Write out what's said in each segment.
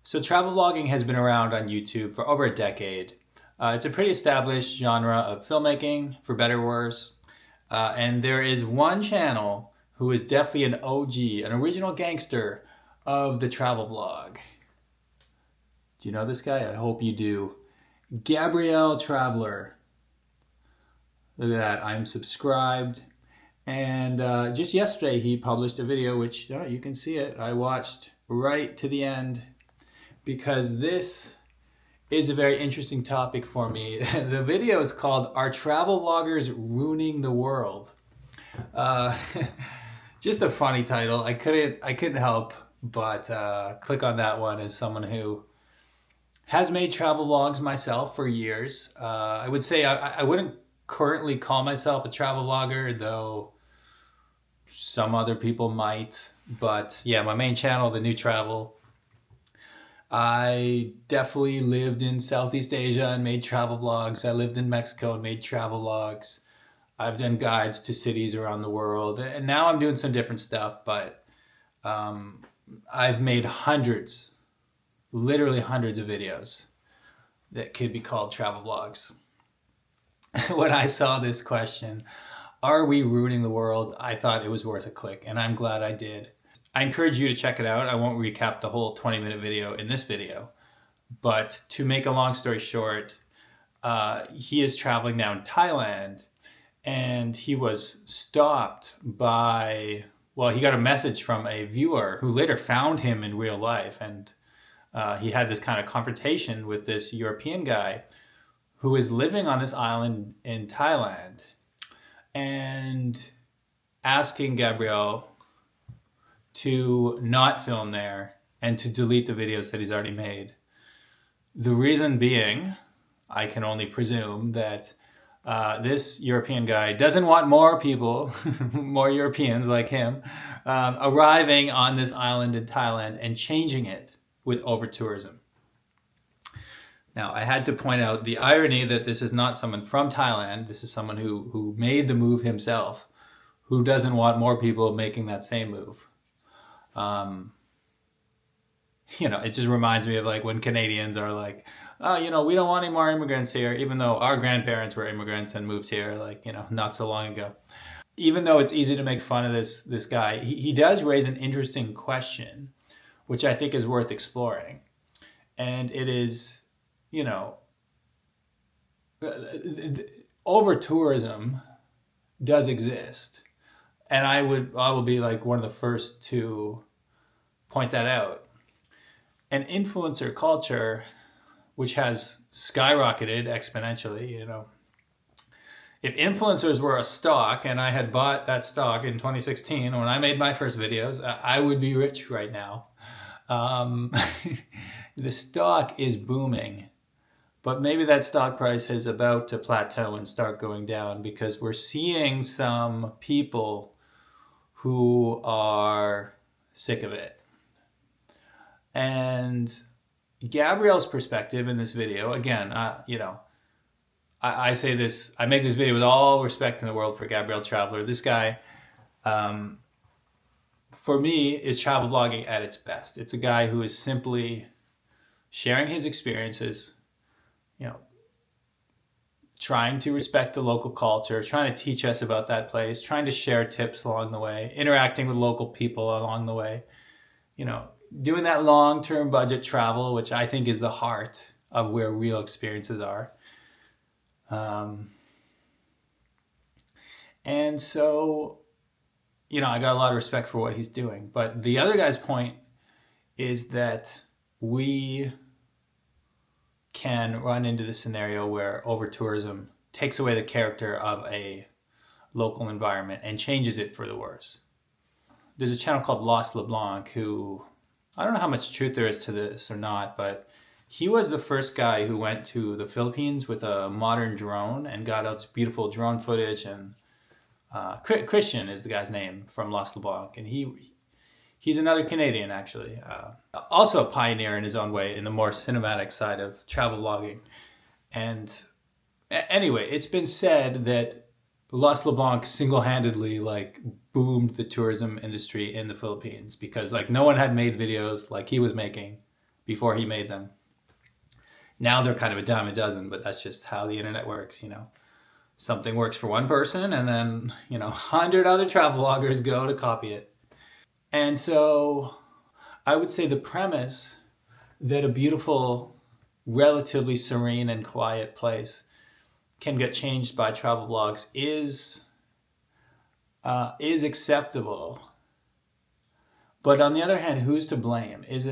So travel vlogging has been around on YouTube for over a decade. It's a pretty established genre of filmmaking, for better or worse. And there is one channel who is definitely an OG, an original gangster of the travel vlog. Do you know this guy? I hope you do. Gabriel Traveller. Look at that. I'm subscribed. And just yesterday he published a video, which you can see it. I watched right to the end because this is a very interesting topic for me. The video is called "Are Travel Vloggers Ruining the World?" Uh, just a funny title. I couldn't help but click on that one as someone who has made travel vlogs myself for years. I would say I wouldn't currently call myself a travel vlogger, though some other people might. But yeah, my main channel, The New Travel, I definitely lived in Southeast Asia and made travel vlogs. I lived in Mexico and made travel vlogs. I've done guides to cities around the world. And now I'm doing some different stuff, but I've made hundreds, literally hundreds of videos that could be called travel vlogs. When I saw this question, are we ruining the world? I thought it was worth a click, and I'm glad I did. I encourage you to check it out. I won't recap the whole 20-minute video in this video, but to make a long story short, he is traveling now in Thailand, and he was stopped by, well, he got a message from a viewer who later found him in real life, and he had this kind of confrontation with this European guy who is living on this island in Thailand and asking Gabriel to not film there and to delete the videos that he's already made. The reason being, I can only presume that this European guy doesn't want more people, more Europeans like him, arriving on this island in Thailand and changing it with over-tourism. Now, I had to point out the irony that this is not someone from Thailand. This is someone who made the move himself, who doesn't want more people making that same move. It just reminds me of like when Canadians are like, oh, we don't want any more immigrants here, even though our grandparents were immigrants and moved here not so long ago. Even though it's easy to make fun of this guy, he does raise an interesting question, which I think is worth exploring. And it is, over tourism does exist. And I will be like one of the first to point that out. And influencer culture, which has skyrocketed exponentially, if influencers were a stock and I had bought that stock in 2016 when I made my first videos, I would be rich right now. The stock is booming, but maybe that stock price is about to plateau and start going down because we're seeing some people who are sick of it. And Gabriel's perspective in this video, again, I say this, I make this video with all respect in the world for Gabriel Traveller. This guy, for me, is travel vlogging at its best. It's a guy who is simply sharing his experiences, trying to respect the local culture, trying to teach us about that place, trying to share tips along the way, interacting with local people along the way, doing that long-term budget travel, which I think is the heart of where real experiences are. And so, I got a lot of respect for what he's doing. But the other guy's point is that we can run into the scenario where over-tourism takes away the character of a local environment and changes it for the worse. There's a channel called LeBlanc who, I don't know how much truth there is to this or not, but he was the first guy who went to the Philippines with a modern drone and got out beautiful drone footage. And Christian is the guy's name from LeBlanc, and he's another Canadian, actually. Also a pioneer in his own way in the more cinematic side of travel vlogging. And anyway, it's been said that LeBlanc single-handedly boomed the tourism industry in the Philippines because no one had made videos like he was making before he made them. Now they're kind of a dime a dozen, but that's just how the internet works, you know. Something works for one person, and then, you know, 100 other travel bloggers go to copy it. And so I would say the premise that a beautiful, relatively serene and quiet place can get changed by travel blogs is acceptable. But on the other hand, who's to blame? Is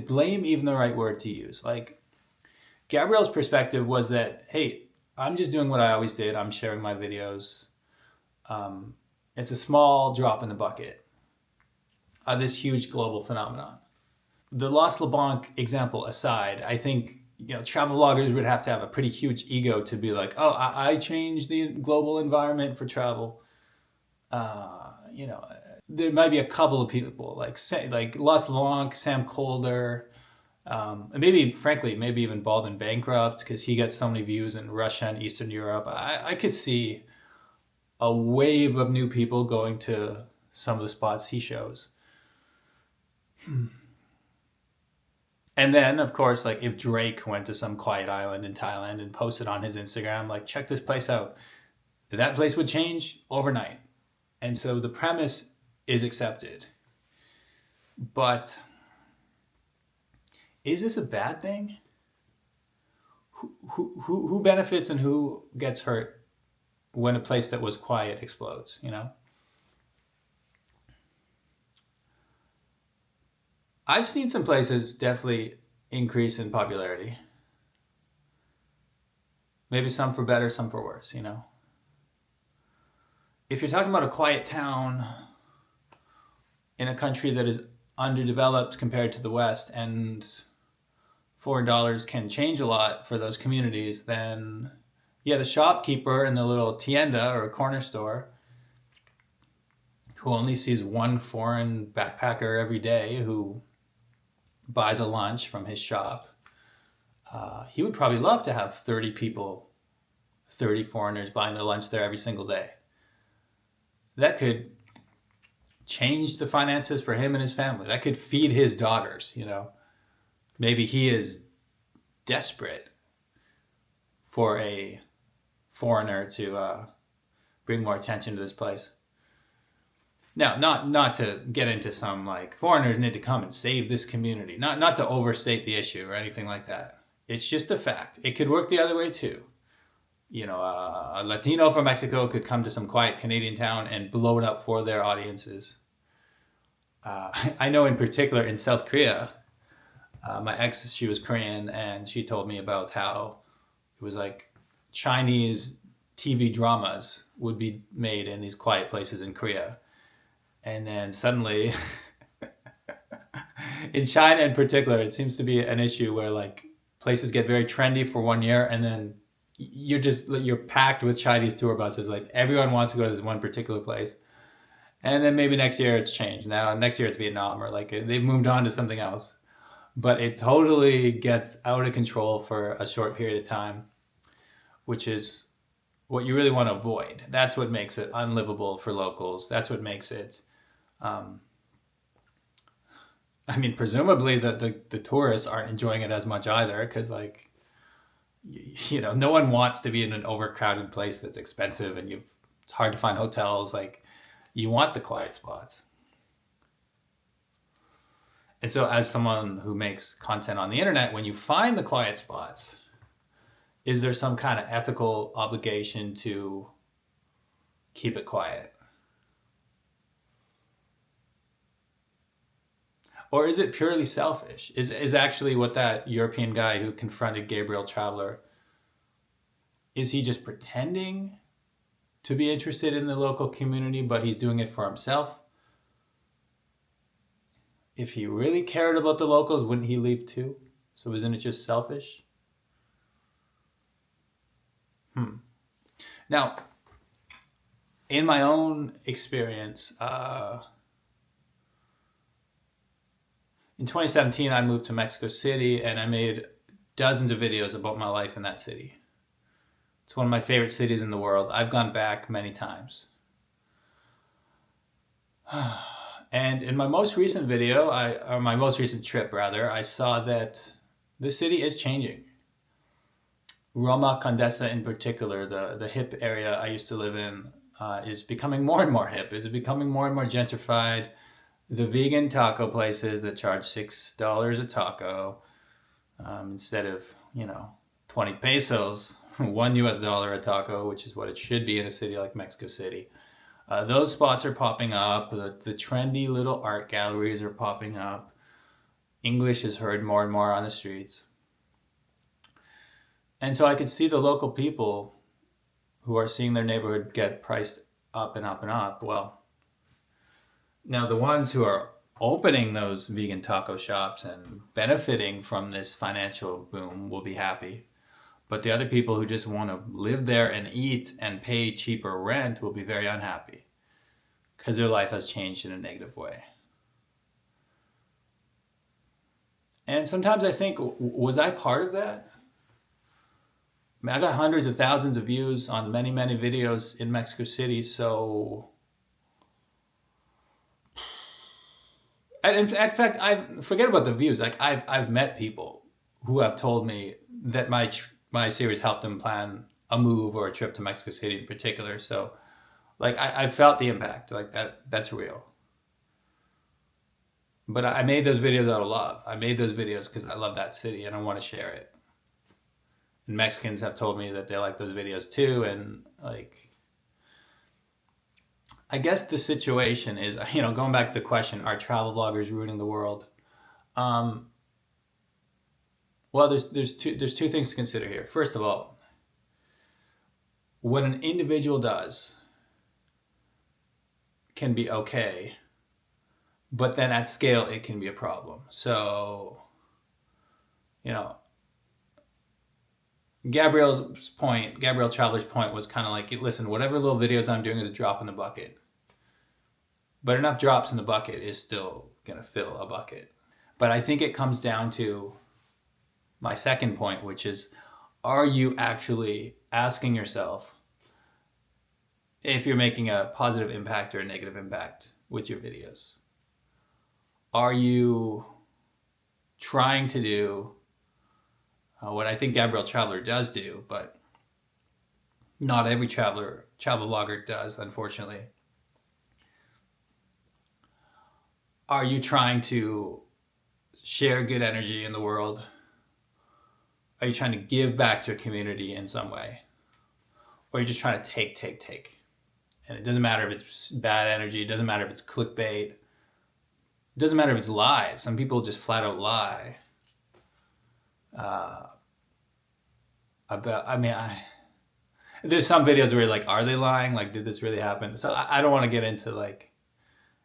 blame even the right word to use? Like, Gabriel's perspective was that, hey, I'm just doing what I always did. I'm sharing my videos. It's a small drop in the bucket of this huge global phenomenon. The Lost LeBlanc example aside, I think, you know, travel vloggers would have to have a pretty huge ego to be like, oh, I changed the global environment for travel. You know, there might be a couple of people like Lost LeBlanc, Sam Colder, and maybe, frankly, maybe even Bald and Bankrupt, because he gets so many views in Russia and Eastern Europe. I could see a wave of new people going to some of the spots he shows. And then, of course, like if Drake went to some quiet island in Thailand and posted on his Instagram, like, check this place out, that place would change overnight. And so the premise is accepted. But is this a bad thing? Who benefits and who gets hurt when a place that was quiet explodes, you know? I've seen some places definitely increase in popularity. Maybe some for better, some for worse, you know? If you're talking about a quiet town in a country that is underdeveloped compared to the West, and foreign dollars can change a lot for those communities, then yeah, the shopkeeper in the little tienda or corner store who only sees one foreign backpacker every day who buys a lunch from his shop, he would probably love to have 30 people, 30 foreigners buying their lunch there every single day. That could change the finances for him and his family. That could feed his daughters, you know. Maybe he is desperate for a foreigner to bring more attention to this place. Now, not to get into some like foreigners need to come and save this community. Not to overstate the issue or anything like that. It's just a fact. It could work the other way too. You know, a Latino from Mexico could come to some quiet Canadian town and blow it up for their audiences. I know in particular in South Korea, my ex, she was Korean, and she told me about how it was like Chinese TV dramas would be made in these quiet places in Korea. And then suddenly, in China in particular, it seems to be an issue where like places get very trendy for 1 year, and then you're packed with Chinese tour buses. Like everyone wants to go to this one particular place. And then maybe next year it's changed. Now next year it's Vietnam, or like they've moved on to something else. But it totally gets out of control for a short period of time, which is what you really want to avoid. That's what makes it unlivable for locals. That's what makes it, I mean, presumably the tourists aren't enjoying it as much either, because like, you know, no one wants to be in an overcrowded place that's expensive and it's hard to find hotels. Like, you want the quiet spots. And so as someone who makes content on the internet, when you find the quiet spots, is there some kind of ethical obligation to keep it quiet? Or is it purely selfish? Is actually what that European guy who confronted Gabriel Traveller, is he just pretending to be interested in the local community, but he's doing it for himself? If he really cared about the locals, wouldn't he leave too? So isn't it just selfish? Now, in my own experience, in 2017, I moved to Mexico City, and I made dozens of videos about my life in that city. It's one of my favorite cities in the world. I've gone back many times. And in my most recent video, or my most recent trip rather, I saw that the city is changing. Roma Condesa in particular, the hip area I used to live in, is becoming more and more hip. It's becoming more and more gentrified. The vegan taco places that charge $6 a taco, instead of, 20 pesos, $1 a taco, which is what it should be in a city like Mexico City. Those spots are popping up. The trendy little art galleries are popping up. English is heard more and more on the streets. And so I could see the local people who are seeing their neighborhood get priced up and up and up. Well, now the ones who are opening those vegan taco shops and benefiting from this financial boom will be happy. But the other people who just want to live there and eat and pay cheaper rent will be very unhappy because their life has changed in a negative way. And sometimes I think, was I part of that? I mean, I got hundreds of thousands of views on many, many videos in Mexico City, so... In fact, forget about the views. Like I've met people who have told me that my series helped them plan a move or a trip to Mexico City in particular. So, like I felt the impact. Like that's real. But I made those videos out of love. I made those videos because I love that city and I want to share it. And Mexicans have told me that they like those videos too. And like, I guess the situation is, going back to the question, are travel vloggers ruining the world? Well, there's two things to consider here. First of all, what an individual does can be okay, but then at scale it can be a problem. So, Gabriel Traveller's point was kind of like, listen, whatever little videos I'm doing is a drop in the bucket. But enough drops in the bucket is still going to fill a bucket. But I think it comes down to my second point, which is, are you actually asking yourself if you're making a positive impact or a negative impact with your videos? Are you trying to do what I think Gabriel Traveller does do, but not every travel vlogger does, unfortunately? Are you trying to share good energy in the world? Are you trying to give back to a community in some way? Or are you just trying to take? And it doesn't matter if it's bad energy, it doesn't matter if it's clickbait, it doesn't matter if it's lies. Some people just flat out lie. There's some videos where you're like, are they lying? Like, did this really happen? So I don't want to get into like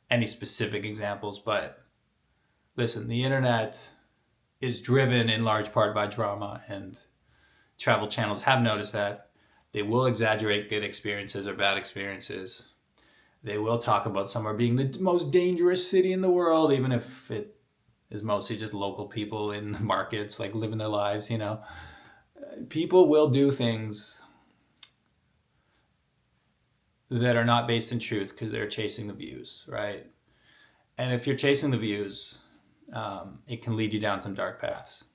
any specific examples, but listen, the internet is driven in large part by drama, and travel channels have noticed that. They will exaggerate good experiences or bad experiences. They will talk about somewhere being the most dangerous city in the world, even if it is mostly just local people in the markets, like living their lives, People will do things that are not based in truth because they're chasing the views, right? And if you're chasing the views, it can lead you down some dark paths.